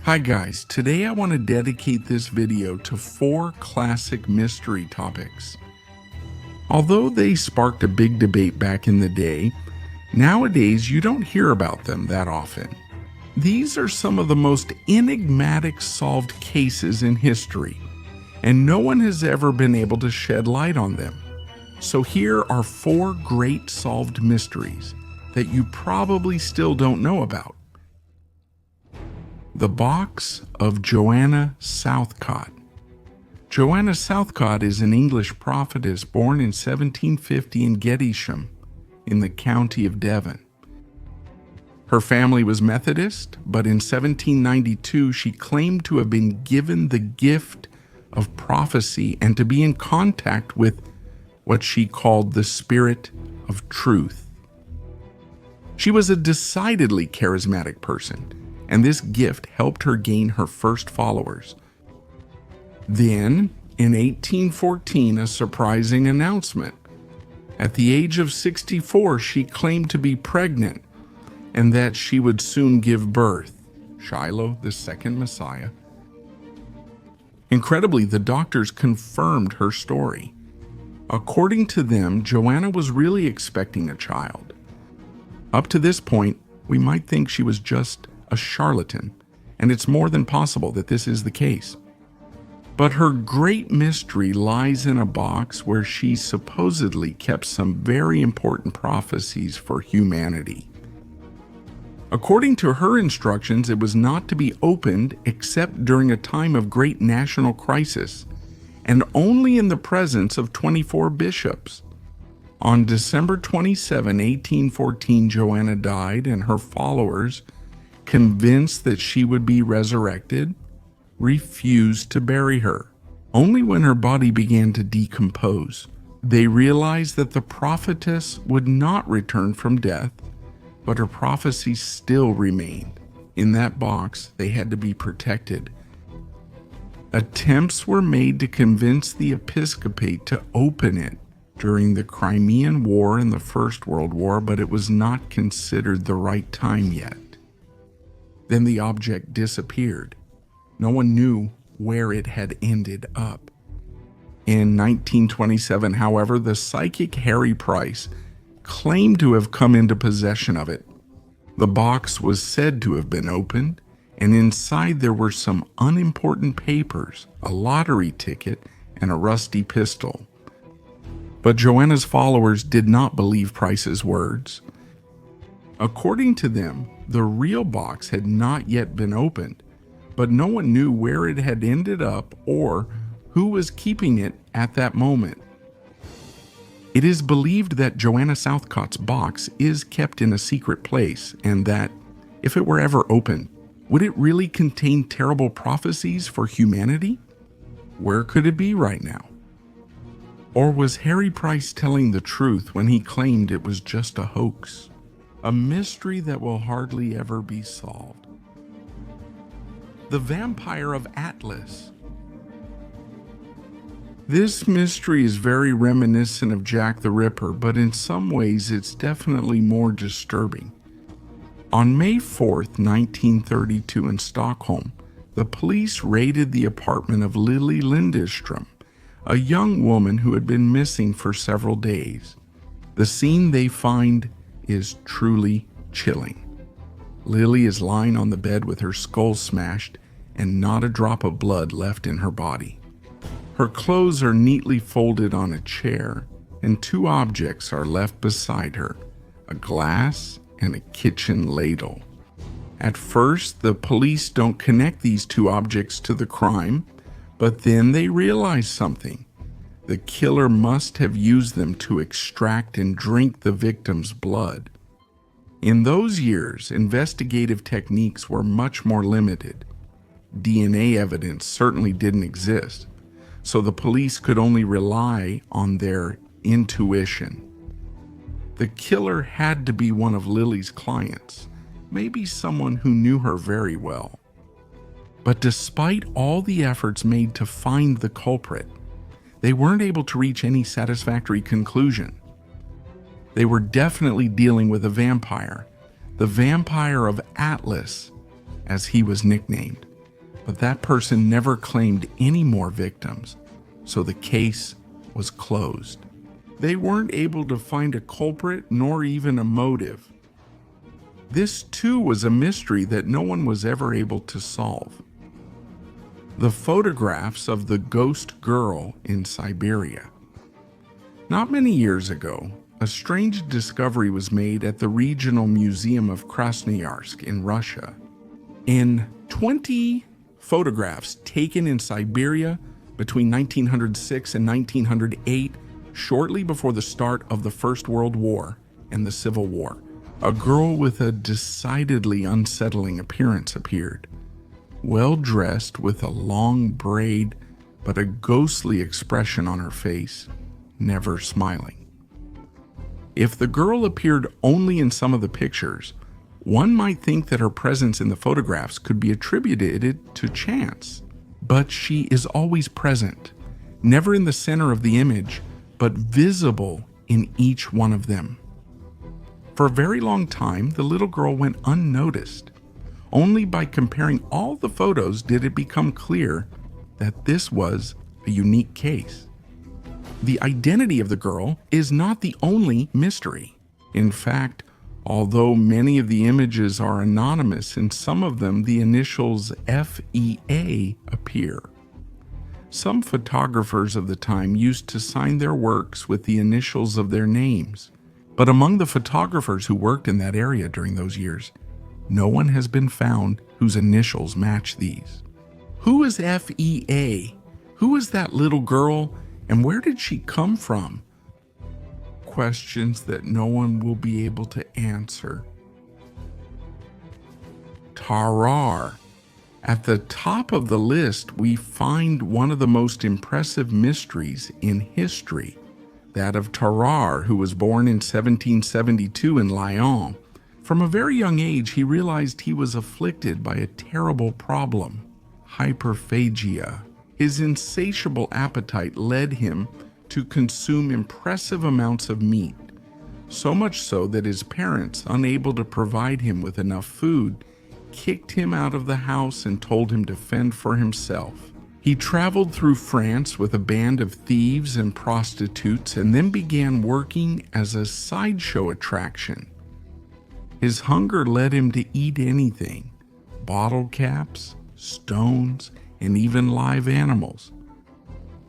Hi guys, today I want to dedicate this video to 4 classic mystery topics. Although they sparked a big debate back in the day, nowadays you don't hear about them that often. These are some of the most enigmatic solved cases in history, and no one has ever been able to shed light on them. So here are 4 great solved mysteries that you probably still don't know about. The Box of Joanna Southcott. Joanna Southcott is an English prophetess born in 1750 in Gettisham, in the county of Devon. Her family was Methodist, but in 1792 she claimed to have been given the gift of prophecy and to be in contact with what she called the Spirit of Truth. She was a decidedly charismatic person, and this gift helped her gain her first followers. Then, in 1814, a surprising announcement. At the age of 64, she claimed to be pregnant and that she would soon give birth, Shiloh, the second Messiah. Incredibly, the doctors confirmed her story. According to them, Joanna was really expecting a child. Up to this point, we might think she was just a charlatan, and it's more than possible that this is the case. But her great mystery lies in a box where she supposedly kept some very important prophecies for humanity. According to her instructions, it was not to be opened except during a time of great national crisis, and only in the presence of 24 bishops. On December 27, 1814, Joanna died, and her followers, convinced that she would be resurrected, refused to bury her. Only when her body began to decompose, they realized that the prophetess would not return from death, but her prophecy still remained. In that box, they had to be protected. Attempts were made to convince the episcopate to open it during the Crimean War and the First World War, but it was not considered the right time yet. Then the object disappeared. No one knew where it had ended up. In 1927, however, the psychic Harry Price claimed to have come into possession of it. The box was said to have been opened, and inside there were some unimportant papers, a lottery ticket, and a rusty pistol. But Joanna's followers did not believe Price's words. According to them, the real box had not yet been opened, but no one knew where it had ended up or who was keeping it at that moment. It is believed that Joanna Southcott's box is kept in a secret place, and that, if it were ever opened, would it really contain terrible prophecies for humanity? Where could it be right now? Or was Harry Price telling the truth when he claimed it was just a hoax? A mystery that will hardly ever be solved. The Vampire of Atlas. This mystery is very reminiscent of Jack the Ripper, but in some ways it's definitely more disturbing. On May 4th, 1932 in Stockholm, the police raided the apartment of Lily Lindström, a young woman who had been missing for several days. The scene they find is truly chilling. Lily is lying on the bed with her skull smashed and not a drop of blood left in her body. Her clothes are neatly folded on a chair, and 2 objects are left beside her, a glass and a kitchen ladle. At first, the police don't connect these 2 objects to the crime, but then they realize something. The killer must have used them to extract and drink the victim's blood. In those years, investigative techniques were much more limited. DNA evidence certainly didn't exist, so the police could only rely on their intuition. The killer had to be one of Lily's clients, maybe someone who knew her very well. But despite all the efforts made to find the culprit, they weren't able to reach any satisfactory conclusion. They were definitely dealing with a vampire, the Vampire of Atlas, as he was nicknamed. But that person never claimed any more victims, so the case was closed. They weren't able to find a culprit nor even a motive. This too was a mystery that no one was ever able to solve. The photographs of the ghost girl in Siberia. Not many years ago, a strange discovery was made at the Regional Museum of Krasnoyarsk in Russia. In 20 photographs taken in Siberia between 1906 and 1908, shortly before the start of the First World War and the Civil War, a girl with a decidedly unsettling appearance appeared, well-dressed with a long braid but a ghostly expression on her face, never smiling. If the girl appeared only in some of the pictures, one might think that her presence in the photographs could be attributed to chance. But she is always present, never in the center of the image, but visible in each one of them. For a very long time, the little girl went unnoticed. Only by comparing all the photos did it become clear that this was a unique case. The identity of the girl is not the only mystery. In fact, although many of the images are anonymous, in some of them the initials FEA appear. Some photographers of the time used to sign their works with the initials of their names, but among the photographers who worked in that area during those years, no one has been found whose initials match these. Who is FEA? Who is that little girl, and where did she come from? Questions that no one will be able to answer. Tarrar. At the top of the list, we find one of the most impressive mysteries in history, that of Tarrar, who was born in 1772 in Lyon. From a very young age, he realized he was afflicted by a terrible problem, hyperphagia. His insatiable appetite led him to consume impressive amounts of meat, so much so that his parents, unable to provide him with enough food, kicked him out of the house and told him to fend for himself. He traveled through France with a band of thieves and prostitutes and then began working as a sideshow attraction. His hunger led him to eat anything, bottle caps, stones, and even live animals.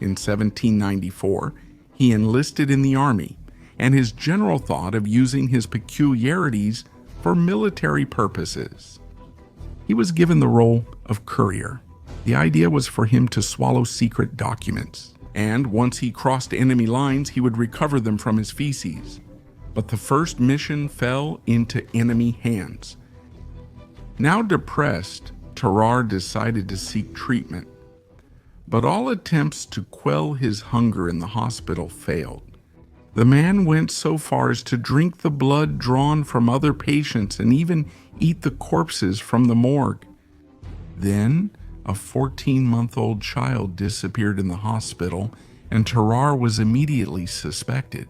In 1794, he enlisted in the army, and his general thought of using his peculiarities for military purposes. He was given the role of courier. The idea was for him to swallow secret documents, and once he crossed enemy lines, he would recover them from his feces. But the first mission fell into enemy hands. Now depressed, Tarrar decided to seek treatment. But all attempts to quell his hunger in the hospital failed. The man went so far as to drink the blood drawn from other patients and even eat the corpses from the morgue. Then, a 14-month-old child disappeared in the hospital, and Tarrar was immediately suspected.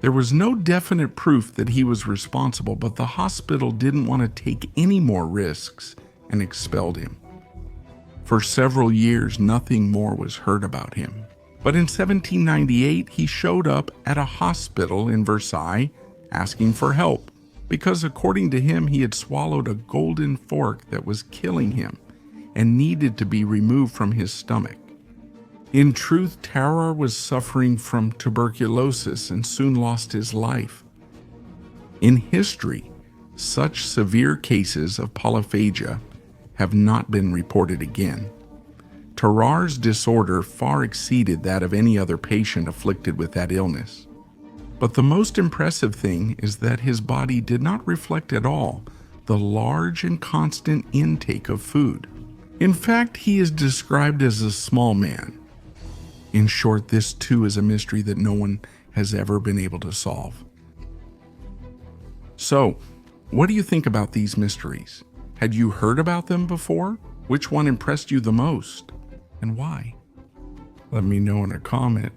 There was no definite proof that he was responsible, but the hospital didn't want to take any more risks and expelled him. For several years, nothing more was heard about him. But in 1798, he showed up at a hospital in Versailles asking for help, because according to him, he had swallowed a golden fork that was killing him and needed to be removed from his stomach. In truth, Tarrar was suffering from tuberculosis and soon lost his life. In history, such severe cases of polyphagia have not been reported again. Tarrar's disorder far exceeded that of any other patient afflicted with that illness. But the most impressive thing is that his body did not reflect at all the large and constant intake of food. In fact, he is described as a small man. In short, this too is a mystery that no one has ever been able to solve. So, what do you think about these mysteries? Had you heard about them before? Which one impressed you the most, and why? Let me know in a comment.